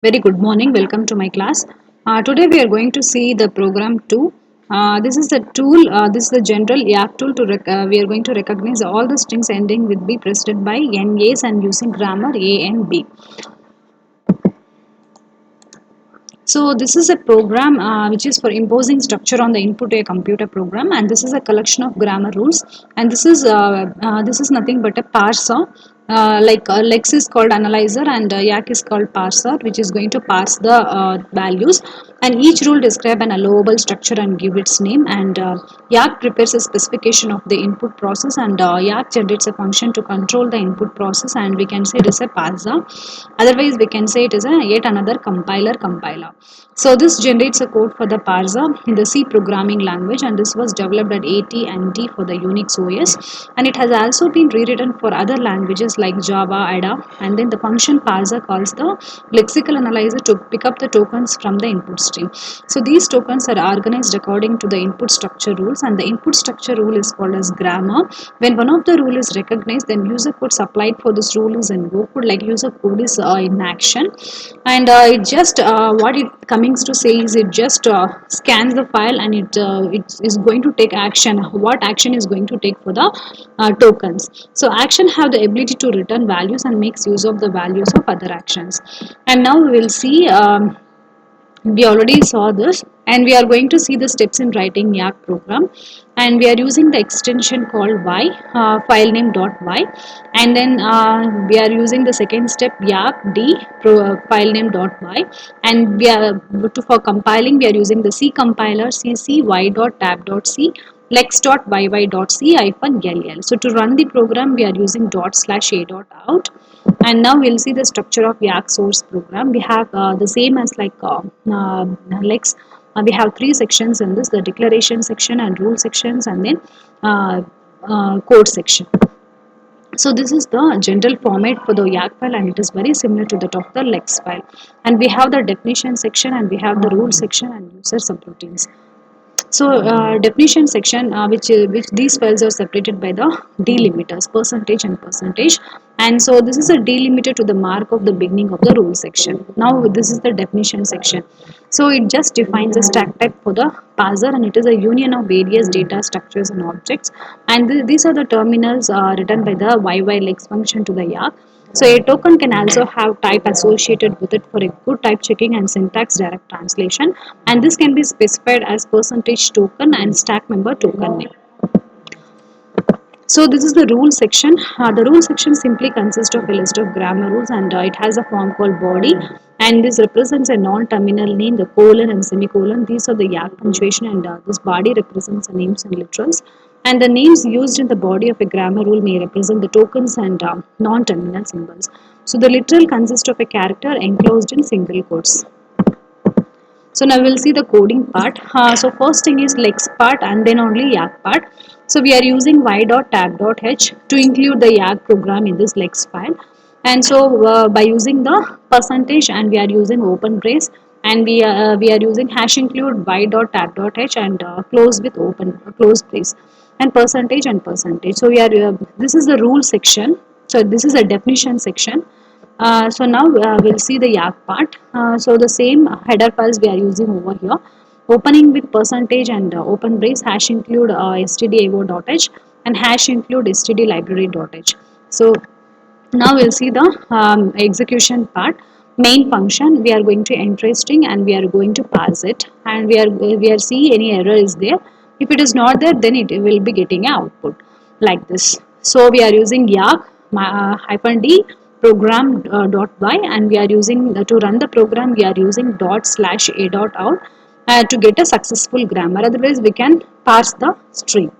Very good morning. Welcome to my class. Today we are going to see the program 2. This is the tool, this is the general YAK tool we are going to recognize all the strings ending with B preceded by NAs and using grammar A and B. So this is a program which is for imposing structure on the input to a computer program, and this is a collection of grammar rules, and this is nothing but a parser. Lex is called analyzer and Yak is called parser, which is going to parse the values, and each rule describe an allowable structure and give its name, and Yak prepares a specification of the input process, and Yak generates a function to control the input process, and we can say it is a parser. Otherwise, we can say it is a yet another compiler. So this generates a code for the parser in the C programming language, and this was developed at AT&T for the Unix OS, and it has also been rewritten for other languages like Java, Ada, and then the function parser calls the lexical analyzer to pick up the tokens from the input stream. So these tokens are organized according to the input structure rules, and the input structure rule is called as grammar. When one of the rule is recognized, then user code supplied for this rule is in Go code, like user code is in action, and it just what it coming to say is it just scans the file, and it is going to take action. What action is going to take for the tokens? So action have the ability to return values and makes use of the values of other actions. And now we will see. We already saw this, and we are going to see the steps in writing Yak program, and we are using the extension called y, file name .y, and then we are using the second step Yak d file name .y, and we are for compiling we are using the C compiler cc y.tab.c lex.yy.c -ll. So to run the program we are using /a.out, and now we'll see the structure of Yak source program. We have the same as like Lex. We have three sections in this: the declaration section and rule sections, and then uh, code section. So this is the general format for the Yak file, and it is very similar to that of the Lex file. And we have the definition section, and we have the rule section and user subroutines. So definition section, which these files are separated by the delimiters percentage and percentage, and so this is a delimiter to the mark of the beginning of the rule section. Now this is the definition section. So it just defines a stack type for the parser, and it is a union of various data structures and objects, and these are the terminals written by the YYLex function to the Yak. So a token can also have type associated with it for a good type checking and syntax direct translation, and this can be specified as percentage token and stack member token name. So this is the rule section. The rule section simply consists of a list of grammar rules, and it has a form called body, and this represents a non-terminal name, the colon and semicolon. These are the Yak punctuation, and this body represents the names and literals. And the names used in the body of a grammar rule may represent the tokens and non-terminal symbols. So the literal consists of a character enclosed in single quotes. So now we'll see the coding part. So first thing is Lex part and then only Yak part. So we are using y.tab.h to include the Yak program in this Lex file. And so by using the percentage, and we are using open brace, and we are using hash include y.tab.h and close with open close brace, and percentage and percentage. So we are this is the rule section. So this is a definition section. So now we'll see the Yak part. So the same header files we are using over here. Opening with percentage and open brace, hash include stdio.h and hash include stdlibrary.h. So now we'll see the execution part. Main function, we are going to enter a string and we are going to parse it, and we are see any error is there. If it is not there, then it will be getting an output like this. So we are using Yak -d program .y, and we are using to run the program we are using /a.out to get a successful grammar. Otherwise we can parse the string.